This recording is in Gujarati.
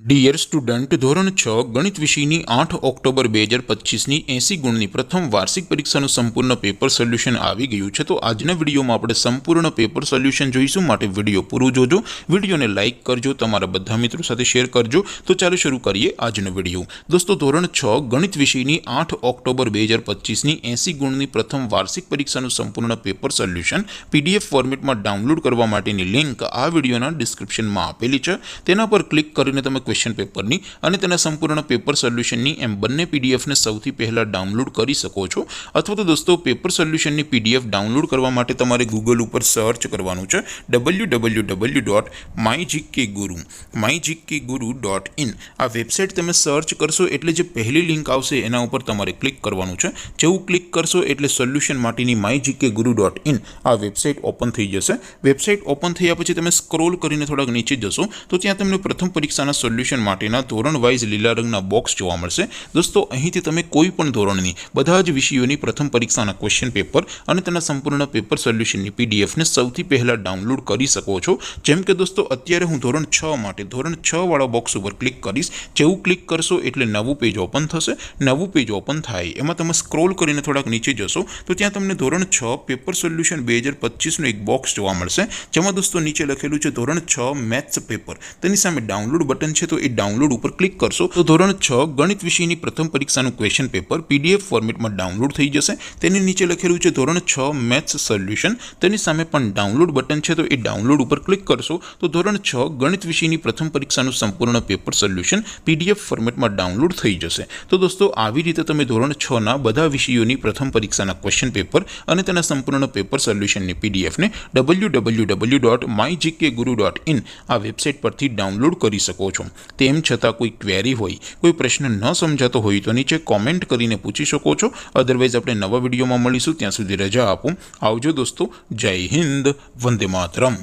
ડિયર સ્ટુડન્ટ, ધોરણ 6 ગણિત વિષયની 8 ઓક્ટોબર 2025ની 80 ગુણની પ્રથમ વાર્ષિક પરીક્ષાનું સંપૂર્ણ પેપર સોલ્યુશન આવી ગયું છે। તો આજના વિડીયોમાં આપણે સંપૂર્ણ પેપર સોલ્યુશન જોઈશું, માટે વિડીયો પૂરું જોજો, વિડીયોને લાઇક કરજો, તમારા બધા મિત્રો સાથે શેર કરજો। તો ચાલો શરૂ કરીએ આજનો વિડીયો। દોસ્તો, ધોરણ 6 ગણિત વિષયની 8 ઓક્ટોબર 2025ની 80 ગુણની પ્રથમ વાર્ષિક પરીક્ષાનું સંપૂર્ણ પેપર સોલ્યુશન PDF ફોર્મેટમાં ડાઉનલોડ કરવા માટેની લિંક આ વિડીયોના ડિસ્ક્રિપ્શનમાં આપેલી છે। તેના પર ક્લિક કરીને તમે क्वेश्चन पेपर नी अने तेना संपूर्ण पेपर सोल्यूशन नी एम बंने पीडीएफ ने सौथी पहला डाउनलॉड करी सको छो। अथवा तो दोस्तों, पेपर सोल्यूशन नी पीडीएफ डाउनलॉड करवा माटे तमारे गूगल पर सर्च करवानुं छे www.mygkguru.in। आ वेबसाइट तमे सर्च करशो एटले जे पहली लिंक आवशे एना उपर तमारे क्लिक करवानुं छे। जेवुं क्लिक करशो एटले सोल्यूशन माटेनी mygkguru.in आ वेबसाइट ओपन थई जशे। वेबसाइट ओपन थया पछी तमे स्क्रॉल करीने थोड़ा नीचे जशो तो त्यां तमने प्रथम परीक्षाना सोल्यूशन माटेना धोरण वाइज लीला रंगना बॉक्स जोवा मळशे। दोस्तों, અહીંથી તમે કોઈ પણ ધોરણની બધા જ વિષયોની પ્રથમ પરીક્ષાના ક્વેશ્ચન પેપર અને તેના સંપૂર્ણ પેપર સોલ્યુશનની PDF ને સૌથી પહેલા ડાઉનલોડ કરી શકો છો। જેમ કે દોસ્તો, અત્યારે હું ધોરણ 6 માટે ધોરણ 6 વાળા બોક્સ ઉપર ક્લિક કરીશ। જેવું ક્લિક કરશો એટલે નવું પેજ ઓપન થશે। નવું પેજ ઓપન થાય એમાં તમે સ્ક્રોલ કરીને થોડાક નીચે જશો તો ત્યાં તમને ધોરણ 6 પેપર સોલ્યુશન 2025 નું એક બોક્સ જોવા મળશે, જેમાં દોસ્તો નીચે લખેલું છે ધોરણ 6 મેથ્સ પેપર। તેની સામે ડાઉનલોડ બટન છે, તો એ डाउनलॉड पर क्लिक करशो तो धोरण 6 गणित विषयनी प्रथम परीक्षाનું क्वेश्चन पेपर PDF फॉर्मेटમાં डाउनलॉड થઈ જશે। તેની નીચે લખેલું છે ધોરણ 6 મેથ્સ સોલ્યુશન, તેની સામે પણ ડાઉનલોડ બટન છે, તો એ ડાઉનલોડ ઉપર ક્લિક કરશો તો ધોરણ 6 ગણિત વિષયની પ્રથમ પરીક્ષાનું સંપૂર્ણ પેપર સોલ્યુશન PDF ફોર્મેટમાં ડાઉનલોડ થઈ જશે। તો દોસ્તો, આવી રીતે તમે ધોરણ 6 ના બધા વિષયોની પ્રથમ પરીક્ષાના ક્વેશ્ચન પેપર અને તેના સંપૂર્ણ પેપર સોલ્યુશનની PDF ને www.mygkguru.in આ વેબસાઇટ પરથી ડાઉનલોડ કરી શકો છો। તેમ છતાં કોઈ ક્વેરી હોય, કોઈ પ્રશ્ન ન સમજાતો હોય તો નીચે કોમેન્ટ કરીને પૂછી શકો છો। અધરવાઇઝ આપણે નવા વિડીયોમાં મળીશું, ત્યાં સુધી રજા આપો। આવજો દોસ્તો, જય હિન્દ, વંદે માતરમ।